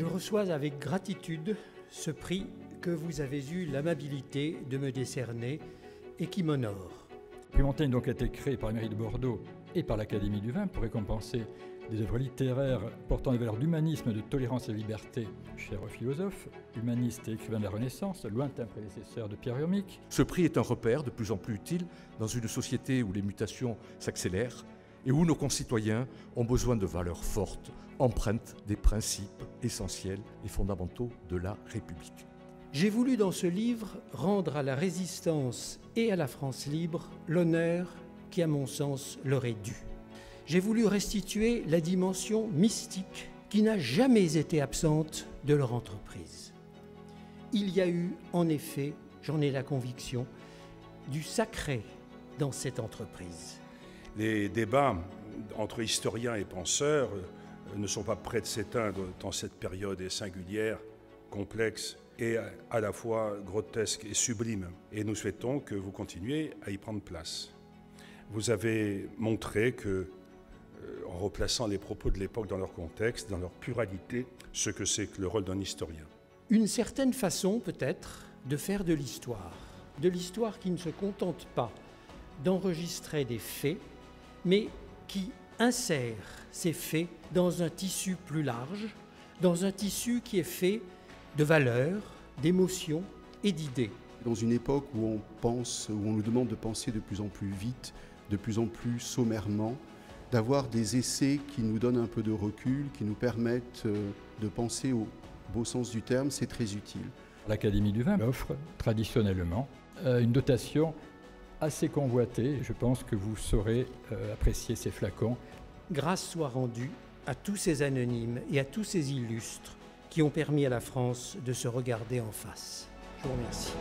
Je reçois avec gratitude ce prix que vous avez eu l'amabilité de me décerner et qui m'honore. Le prix Montaigne donc a été créé par la mairie de Bordeaux et par l'Académie du vin pour récompenser des œuvres littéraires portant des valeurs d'humanisme, de tolérance et de liberté, chers aux philosophes, humanistes et écrivains de la Renaissance, lointains prédécesseurs de Pierre Urmic. Ce prix est un repère de plus en plus utile dans une société où les mutations s'accélèrent et où nos concitoyens ont besoin de valeurs fortes, empreintes des principes essentiels et fondamentaux de la République. J'ai voulu dans ce livre rendre à la résistance et à la France libre l'honneur qui, à mon sens, leur est dû. J'ai voulu restituer la dimension mystique qui n'a jamais été absente de leur entreprise. Il y a eu, en effet, j'en ai la conviction, du sacré dans cette entreprise. Les débats entre historiens et penseurs ne sont pas prêts de s'éteindre dans cette période singulière, complexe et à la fois grotesque et sublime. Et nous souhaitons que vous continuiez à y prendre place. Vous avez montré que, en replaçant les propos de l'époque dans leur contexte, dans leur pluralité, ce que c'est que le rôle d'un historien. Une certaine façon, peut-être, de faire de l'histoire qui ne se contente pas d'enregistrer des faits, mais qui insère ces faits dans un tissu plus large, dans un tissu qui est fait de valeurs, d'émotions et d'idées. Dans une époque où on pense, où on nous demande de penser de plus en plus vite, de plus en plus sommairement, d'avoir des essais qui nous donnent un peu de recul, qui nous permettent de penser au beau sens du terme, c'est très utile. L'Académie du vin offre traditionnellement une dotation assez convoitée. Je pense que vous saurez apprécier ces flacons. Grâce soit rendue à tous ces anonymes et à tous ces illustres qui ont permis à la France de se regarder en face. Je vous remercie.